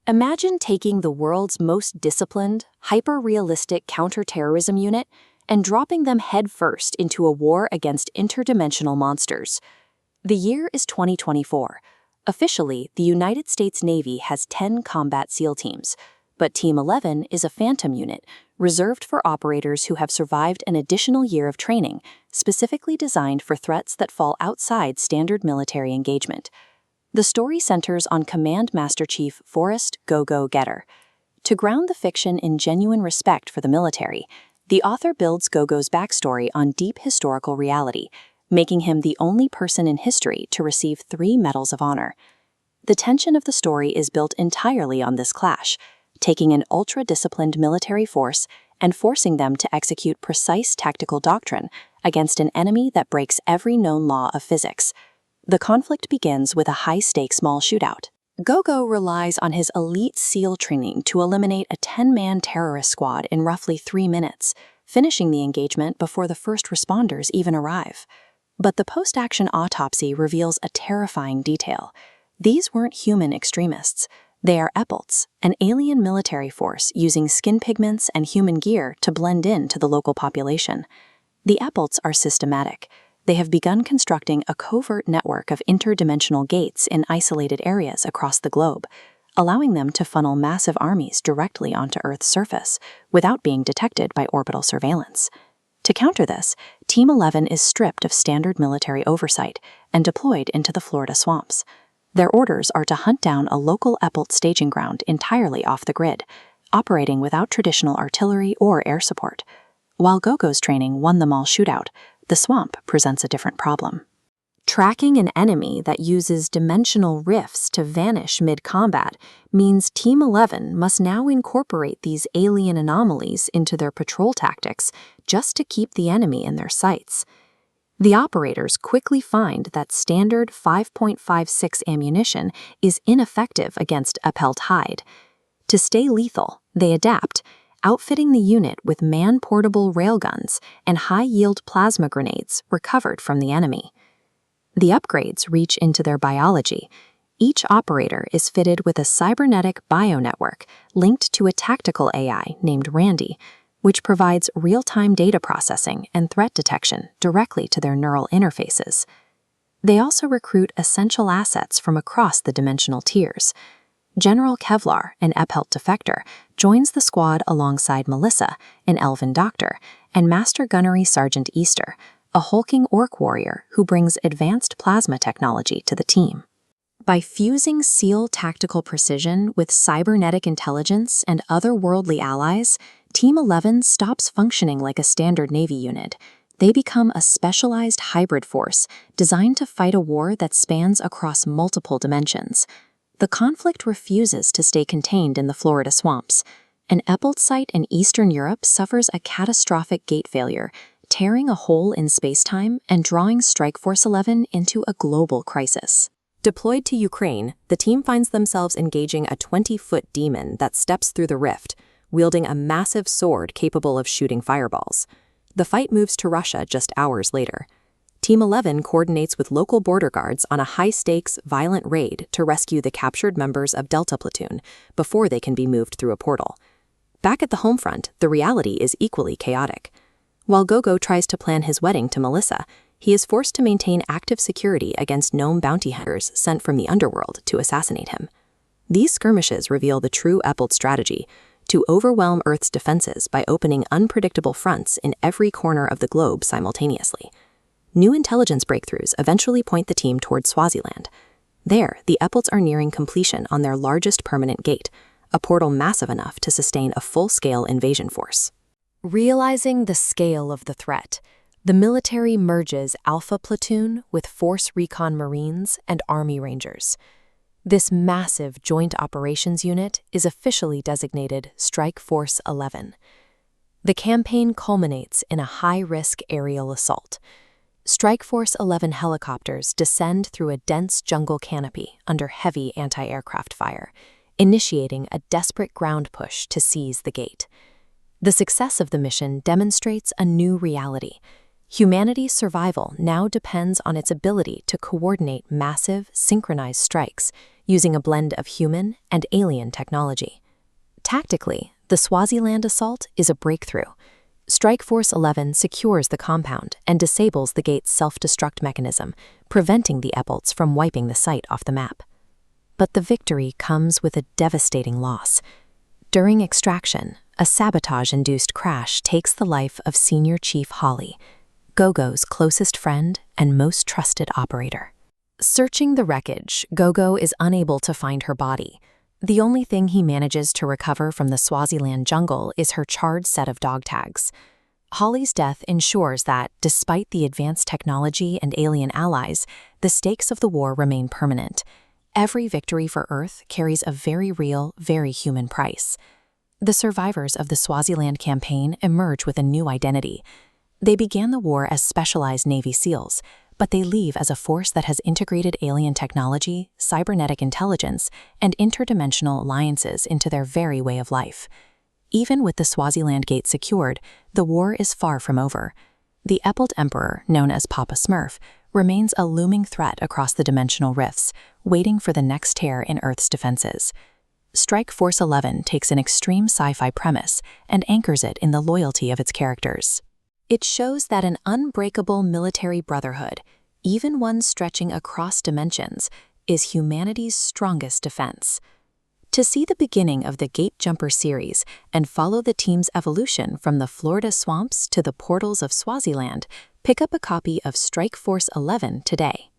Imagine taking the world's most disciplined, hyper-realistic counterterrorism unit and dropping them headfirst into a war against interdimensional monsters. The year is 2024. Officially, the United States Navy has 10 combat SEAL teams, but Team 11 is a phantom unit reserved for operators who have survived an additional year of training, specifically designed for threats that fall outside standard military engagement. The story centers on Command Master Chief Forrest "Go-Go" Getter. To ground the fiction in genuine respect for the military, the author builds Go-Go's backstory on deep historical reality, making him the only person in history to receive 3 Medals of Honor. The tension of the story is built entirely on this clash, taking an ultra-disciplined military force and forcing them to execute precise tactical doctrine against an enemy that breaks every known law of physics. The conflict begins with a high-stakes mall shootout. Go-Go relies on his elite SEAL training to eliminate a 10-man terrorist squad in roughly 3 minutes, finishing the engagement before the first responders even arrive. But the post-action autopsy reveals a terrifying detail. These weren't human extremists. They are Epelts, an alien military force using skin pigments and human gear to blend in to the local population. The Epelts are systematic. They have begun constructing a covert network of interdimensional gates in isolated areas across the globe, allowing them to funnel massive armies directly onto Earth's surface without being detected by orbital surveillance. To counter this, Team 11 is stripped of standard military oversight and deployed into the Florida swamps. Their orders are to hunt down a local Epelt staging ground entirely off the grid, operating without traditional artillery or air support. While Go-Go's training won the mall shootout, the swamp presents a different problem. Tracking an enemy that uses dimensional rifts to vanish mid-combat means Team 11 must now incorporate these alien anomalies into their patrol tactics just to keep the enemy in their sights. The operators quickly find that standard 5.56 ammunition is ineffective against Epelt hide. To stay lethal, they adapt, outfitting the unit with man-portable railguns and high-yield plasma grenades recovered from the enemy. The upgrades reach into their biology. Each operator is fitted with a cybernetic bionetwork linked to a tactical AI named Randy, which provides real-time data processing and threat detection directly to their neural interfaces. They also recruit essential assets from across the dimensional tiers. General Kevlar, an Epelt defector, joins the squad alongside Melissa, an elven doctor, and Master Gunnery Sergeant Easter, a hulking orc warrior who brings advanced plasma technology to the team. By fusing SEAL tactical precision with cybernetic intelligence and otherworldly allies, Team 11 stops functioning like a standard Navy unit. They become a specialized hybrid force designed to fight a war that spans across multiple dimensions. The conflict refuses to stay contained in the Florida swamps. An Epelt site in Eastern Europe suffers a catastrophic gate failure, tearing a hole in spacetime and drawing Strike Force 11 into a global crisis. Deployed to Ukraine, the team finds themselves engaging a 20-foot demon that steps through the rift, wielding a massive sword capable of shooting fireballs. The fight moves to Russia just hours later. Team 11 coordinates with local border guards on a high-stakes, violent raid to rescue the captured members of Delta Platoon before they can be moved through a portal. Back at the home front, the reality is equally chaotic. While Go-Go tries to plan his wedding to Melissa, he is forced to maintain active security against gnome bounty hunters sent from the underworld to assassinate him. These skirmishes reveal the true Epelt strategy: to overwhelm Earth's defenses by opening unpredictable fronts in every corner of the globe simultaneously. New intelligence breakthroughs eventually point the team toward Swaziland. There, the Epelts are nearing completion on their largest permanent gate, a portal massive enough to sustain a full-scale invasion force. Realizing the scale of the threat, the military merges Alpha Platoon with Force Recon Marines and Army Rangers. This massive joint operations unit is officially designated Strike Force 11. The campaign culminates in a high-risk aerial assault. Strike Force 11 helicopters descend through a dense jungle canopy under heavy anti-aircraft fire, initiating a desperate ground push to seize the gate. The success of the mission demonstrates a new reality. Humanity's survival now depends on its ability to coordinate massive, synchronized strikes using a blend of human and alien technology. Tactically, the Swaziland assault is a breakthrough. Strike Force 11 secures the compound and disables the gate's self-destruct mechanism, preventing the Epholts from wiping the site off the map. But the victory comes with a devastating loss. During extraction, a sabotage-induced crash takes the life of Senior Chief Holly, Gogo's closest friend and most trusted operator. Searching the wreckage, Gogo is unable to find her body. The only thing he manages to recover from the Swaziland jungle is her charred set of dog tags. Holly's death ensures that, despite the advanced technology and alien allies, the stakes of the war remain permanent. Every victory for Earth carries a very real, very human price. The survivors of the Swaziland campaign emerge with a new identity. They began the war as specialized Navy SEALs, but they leave as a force that has integrated alien technology, cybernetic intelligence, and interdimensional alliances into their very way of life. Even with the Swaziland gate secured, the war is far from over. The Epholt Emperor, known as Papa Smurf, remains a looming threat across the dimensional rifts, waiting for the next tear in Earth's defenses. Strike Force 11 takes an extreme sci-fi premise and anchors it in the loyalty of its characters. It shows that an unbreakable military brotherhood, even one stretching across dimensions, is humanity's strongest defense. To see the beginning of the Gate Jumper series and follow the team's evolution from the Florida swamps to the portals of Swaziland, pick up a copy of Strike Force 11 today.